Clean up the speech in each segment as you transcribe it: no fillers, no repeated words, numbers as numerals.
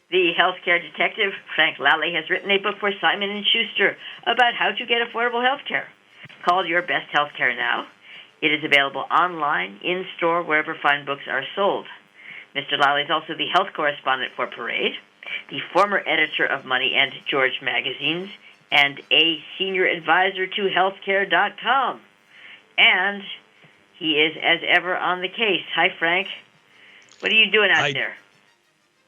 The healthcare detective, Frank Lalli, has written a book for Simon & Schuster about how to get affordable healthcare, called Your Best Healthcare Now. It is available online, in-store, wherever fine books are sold. Mr. Lalli is also the health correspondent for Parade, the former editor of Money and George magazines, and a senior advisor to healthcare.com. And he is, as ever, on the case. Hi, Frank. What are you doing out there?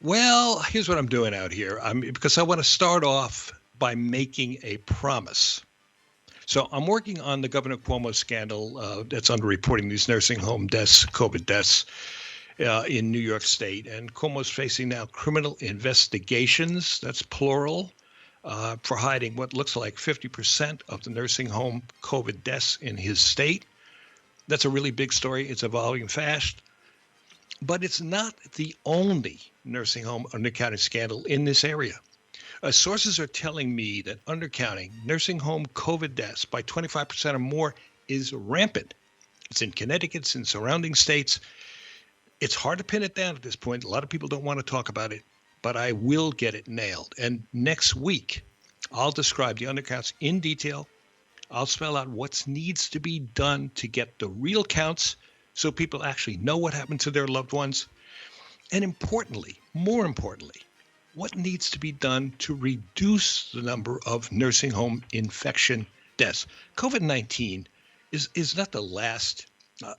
Well, here's what I'm doing out here. Because I want to start off by making a promise. So I'm working on the Governor Cuomo scandal that's underreporting these nursing home deaths, COVID deaths in New York State. And Cuomo's facing now criminal investigations, that's plural, for hiding what looks like 50% of the nursing home COVID deaths in his state. That's a really big story. It's evolving fast. But it's not the only nursing home undercounting scandal in this area. Sources are telling me that undercounting nursing home COVID deaths by 25% or more is rampant. It's in Connecticut, it's in surrounding states. It's hard to pin it down at this point. A lot of people don't want to talk about it, but I will get it nailed. And next week, I'll describe the undercounts in detail. I'll spell out what needs to be done to get the real counts so people actually know what happened to their loved ones. And importantly, more importantly, what needs to be done to reduce the number of nursing home infection deaths. COVID-19 is not the last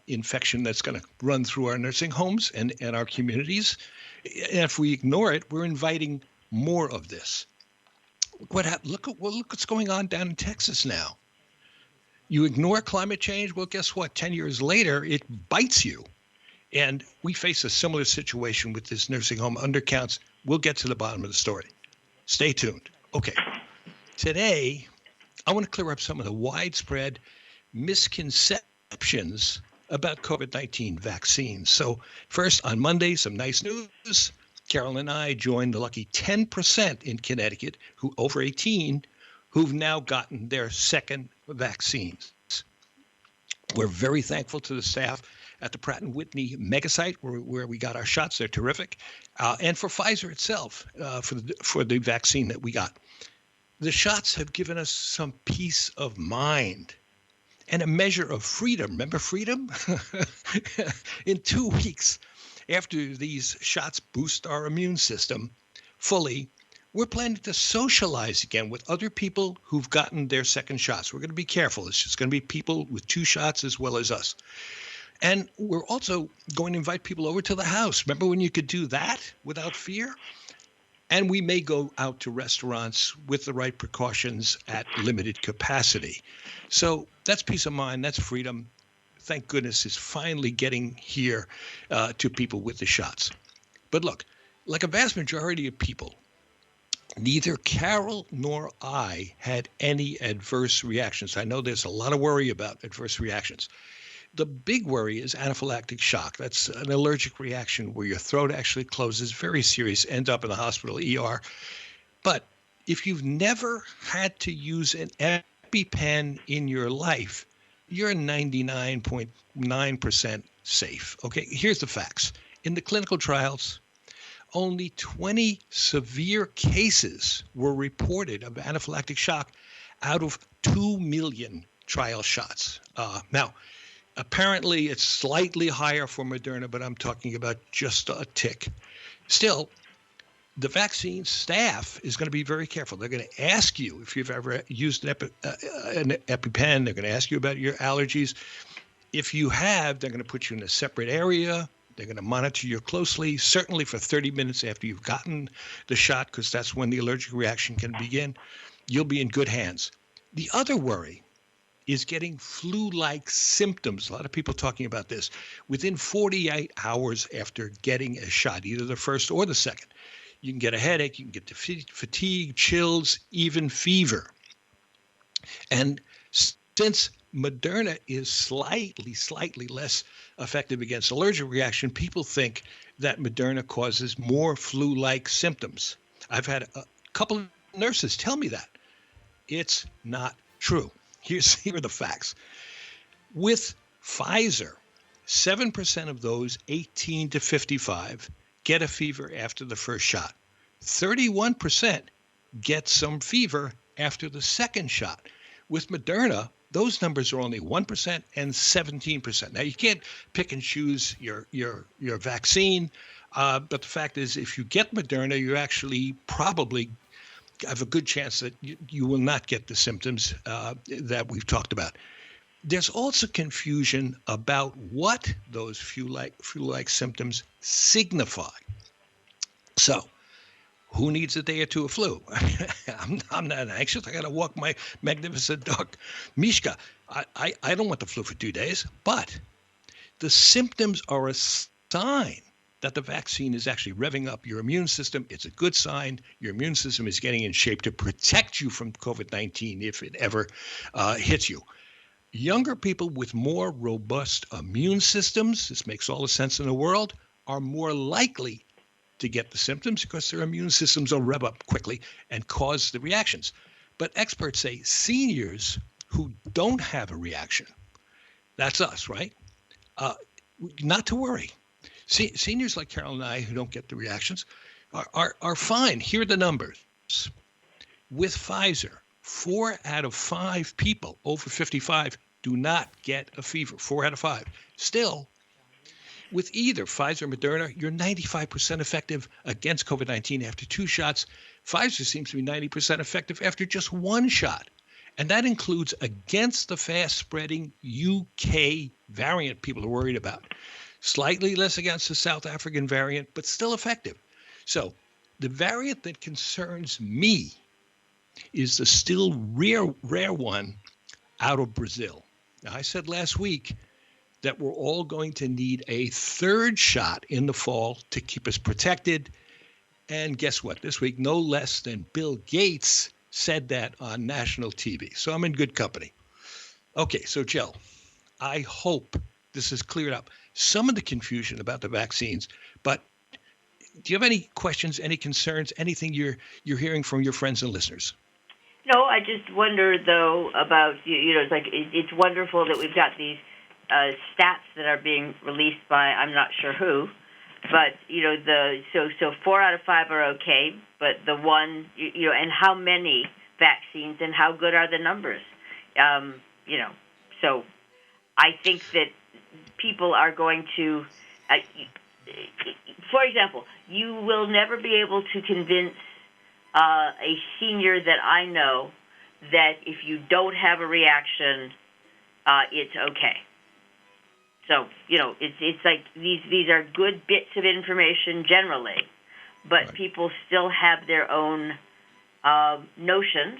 infection that's going to run through our nursing homes and our communities. And if we ignore it, we're inviting more of this. Look what's going on down in Texas now. You ignore climate change, well, guess what? 10 years later, it bites you. And we face a similar situation with this nursing home undercounts. We'll get to the bottom of the story. Stay tuned. Okay. Today, I want to clear up some of the widespread misconceptions about COVID-19 vaccines. So first, on Monday, some nice news. Carol and I joined the lucky 10% in Connecticut who over 18 who've now gotten their second vaccines. We're very thankful to the staff at the Pratt & Whitney megasite where we got our shots. They're terrific. And for Pfizer itself, for the vaccine that we got. The shots have given us some peace of mind and a measure of freedom. Remember freedom? In 2 weeks after these shots boost our immune system fully, we're planning to socialize again with other people who've gotten their second shots. We're going to be careful. It's just going to be people with 2 shots as well as us. And we're also going to invite people over to the house. Remember when you could do that without fear? And we may go out to restaurants with the right precautions at limited capacity. So that's peace of mind. That's freedom. Thank goodness it's finally getting here to people with the shots. But look, like a vast majority of people, neither Carol nor I had any adverse reactions. I know there's a lot of worry about adverse reactions. The big worry is anaphylactic shock. That's an allergic reaction where your throat actually closes, very serious, end up in the hospital, ER. But if you've never had to use an EpiPen in your life, you're 99.9% safe. Okay, here's the facts. In the clinical trials, only 20 severe cases were reported of anaphylactic shock out of 2 million trial shots. Now, apparently it's slightly higher for Moderna, but I'm talking about just a tick. Still, the vaccine staff is going to be very careful. They're going to ask you if you've ever used an EpiPen. They're going to ask you about your allergies. If you have, they're going to put you in a separate area. They're going to monitor you closely, certainly for 30 minutes after you've gotten the shot, because that's when the allergic reaction can begin. You'll be in good hands. The other worry is getting flu-like symptoms. A lot of people talking about this within 48 hours after getting a shot, either the first or the second. You can get a headache, you can get fatigue, chills, even fever. And since Moderna is slightly less effective against allergic reaction, people think that Moderna causes more flu-like symptoms. I've had a couple of nurses tell me that. It's not true. Here are the facts. With Pfizer, 7% of those 18 to 55 get a fever after the first shot. 31% get some fever after the second shot. With Moderna, those numbers are only 1% and 17%. Now, you can't pick and choose your vaccine, but the fact is, if you get Moderna, you actually probably have a good chance that you will not get the symptoms that we've talked about. There's also confusion about what those flu-like symptoms signify. So, who needs a day or two of flu? I'm not anxious. I got to walk my magnificent dog, Mishka. I don't want the flu for 2 days, but the symptoms are a sign that the vaccine is actually revving up your immune system. It's a good sign. Your immune system is getting in shape to protect you from COVID-19 if it ever hits you. Younger people with more robust immune systems, this makes all the sense in the world, are more likely to get the symptoms because their immune systems will rev up quickly and cause the reactions. But experts say seniors who don't have a reaction, that's us, right? Not to worry. Seniors like Carol and I who don't get the reactions are fine. Here are the numbers. With Pfizer, 4 out of 5 people over 55 do not get a fever. 4 out of 5. Still, with either Pfizer or Moderna, you're 95% effective against COVID-19 after 2 shots. Pfizer seems to be 90% effective after just 1 shot. And that includes against the fast-spreading UK variant people are worried about. Slightly less against the South African variant, but still effective. So the variant that concerns me is the still rare one out of Brazil. Now, I said last week that we're all going to need a 3rd shot in the fall to keep us protected. And guess what? This week, no less than Bill Gates said that on national TV. So I'm in good company. Okay, so Jill, I hope this has cleared up some of the confusion about the vaccines. But do you have any questions, any concerns, anything you're hearing from your friends and listeners? No, I just wonder, though, about, it's like it's wonderful that we've got these stats that are being released by I'm not sure who, but, so 4 out of 5 are okay, but the one, and how many vaccines and how good are the numbers? So I think that people are going to, for example, you will never be able to convince a senior that I know that if you don't have a reaction, it's okay. So, it's like these are good bits of information generally, but people still have their own notions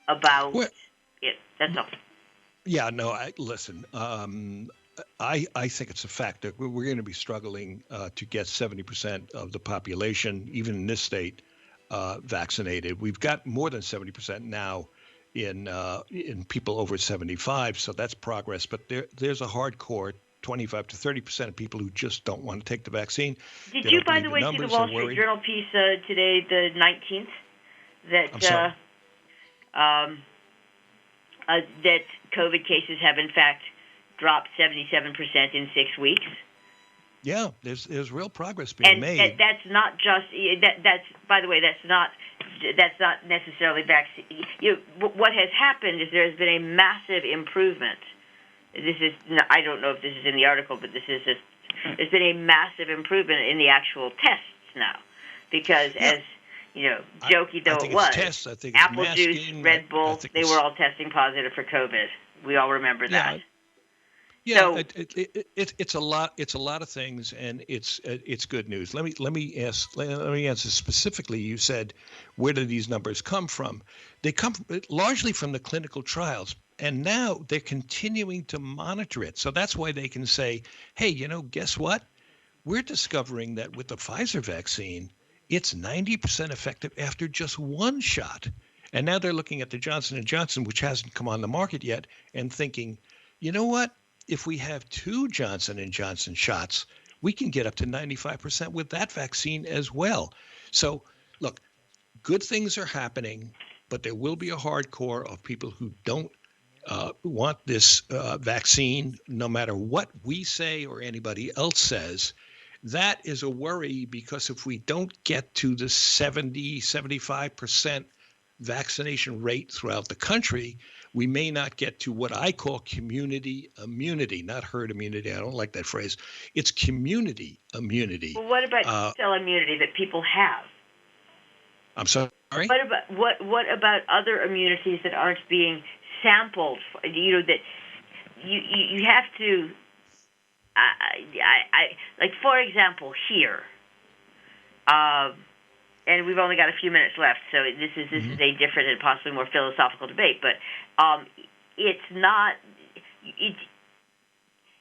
about it. That's all. Yeah, no, listen, I think it's a fact that we're going to be struggling to get 70% of the population, even in this state, vaccinated. We've got more than 70% now in people over 75, so that's progress. But there's a hardcore 25 to 30% of people who just don't want to take the vaccine. Did you, by the way, see the Wall Street Journal piece today, the 19th, that that COVID cases have in fact dropped 77% in 6 weeks? Yeah, there's real progress being made. And that's not just that's by the way, that's not necessarily vaccine. What has happened is there has been a massive improvement. I don't know if this is in the article, but there's been a massive improvement in the actual tests now, because as jokey though it was, tests, apple masking, juice, Red Bull, they were all testing positive for COVID. We all remember that. Yeah, so, it's a lot. It's a lot of things, and it's good news. Let me answer specifically. You said, where do these numbers come from? They come largely from the clinical trials, and now they're continuing to monitor it. So that's why they can say, hey, guess what? We're discovering that with the Pfizer vaccine, it's 90% effective after just 1 shot, and now they're looking at the Johnson & Johnson, which hasn't come on the market yet, and thinking, you know what? If we have 2 Johnson & Johnson shots, we can get up to 95% with that vaccine as well. So, look, good things are happening, but there will be a hardcore of people who don't want this vaccine, no matter what we say or anybody else says. That is a worry because if we don't get to the 70, 75% vaccination rate throughout the country, we may not get to what I call community immunity, not herd immunity. I don't like that phrase. It's community immunity. Well, what about cell immunity that people have? I'm sorry? What about other immunities that aren't being sampled? That you have to. Like, for example, here, and we've only got a few minutes left, so this is a different and possibly more philosophical debate. But it's not.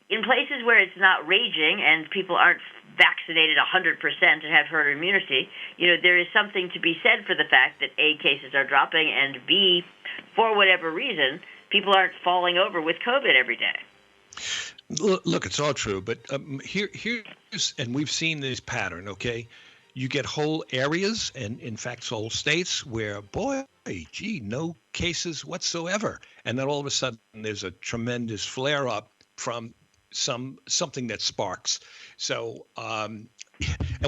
In places where it's not raging and people aren't vaccinated 100% and have herd immunity, there is something to be said for the fact that A, cases are dropping, and B, for whatever reason, people aren't falling over with COVID every day. Look, it's all true, but here's, and we've seen this pattern, okay? You get whole areas, and in fact, whole states where, no cases whatsoever. And then all of a sudden, there's a tremendous flare-up from something that sparks. So, and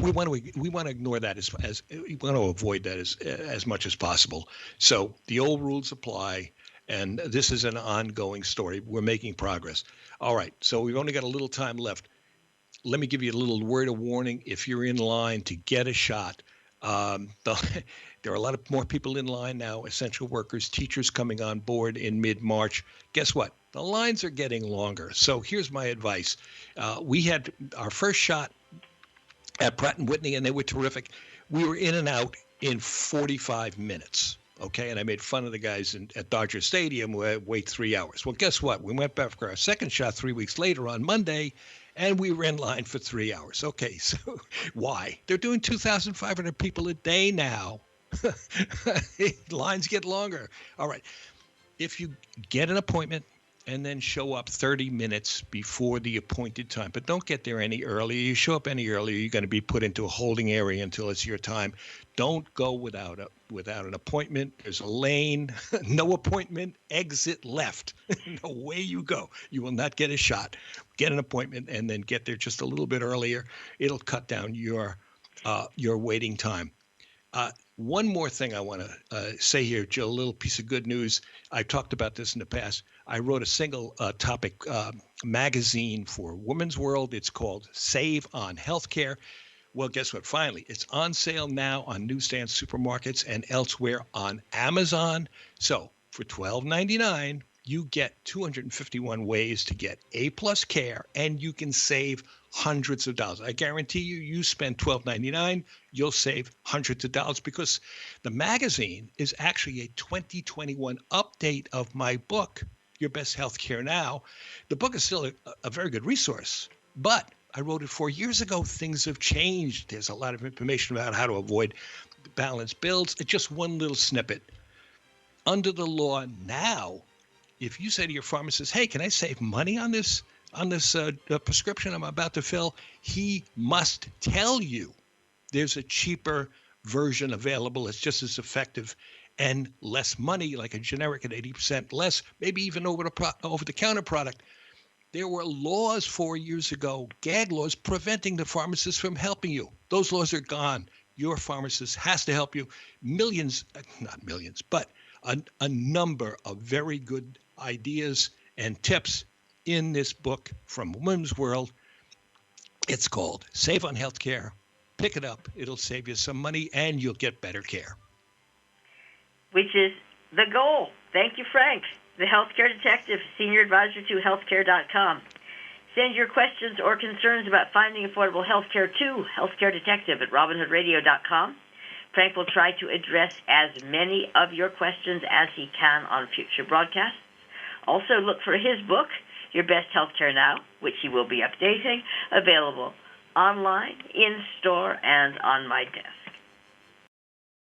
we want to ignore that as we want to avoid that as much as possible. So the old rules apply, and this is an ongoing story. We're making progress. All right, so we've only got a little time left. Let me give you a little word of warning. If you're in line to get a shot, there are a lot of more people in line now, essential workers, teachers coming on board in mid-March. Guess what? The lines are getting longer. So here's my advice. We had our first shot at Pratt & Whitney, and they were terrific. We were in and out in 45 minutes. Okay, and I made fun of the guys at Dodger Stadium who wait 3 hours. Well, guess what? We went back for our second shot 3 weeks later on Monday, and we were in line for 3 hours. Okay, so why? They're doing 2,500 people a day now. Lines get longer. All right. If you get an appointment and then show up 30 minutes before the appointed time, but don't get there any earlier. You show up any earlier, you're going to be put into a holding area until it's your time. Don't go without an appointment. There's a lane, no appointment, exit left. Away you go. You will not get a shot. Get an appointment and then get there just a little bit earlier. It'll cut down your waiting time. One more thing I want to say here, Jill, a little piece of good news. I've talked about this in the past. I wrote a single topic magazine for Women's World. It's called Save on Healthcare. Well, guess what? Finally, it's on sale now on newsstands, supermarkets, and elsewhere on Amazon. So for $12.99, you get 251 ways to get A-plus care, and you can save hundreds of dollars. I guarantee you spend $12.99, you'll save hundreds of dollars, because the magazine is actually a 2021 update of my book, Your Best Healthcare Now. The book is still a very good resource, but I wrote it 4 years ago. Things have changed. There's a lot of information about how to avoid balanced bills. It's just one little snippet. Under the law now, if you say to your pharmacist, hey, can I save money on this prescription I'm about to fill, he must tell you there's a cheaper version available. It's just as effective and less money, like a generic at 80% less, maybe even over-the-counter product. There were laws 4 years ago, gag laws, preventing the pharmacist from helping you. Those laws are gone. Your pharmacist has to help you. Millions, not millions, but a number of very good ideas and tips in this book from Women's World. It's called Save on Healthcare. Pick it up. It'll save you some money, and you'll get better care. Which is the goal. Thank you, Frank. The Healthcare Detective, Senior Advisor to Healthcare.com. Send your questions or concerns about finding affordable healthcare to Healthcare Detective at RobinHoodRadio.com. Frank will try to address as many of your questions as he can on future broadcasts. Also, look for his book, Your Best Healthcare Now, which he will be updating, available online, in store, and on my desk.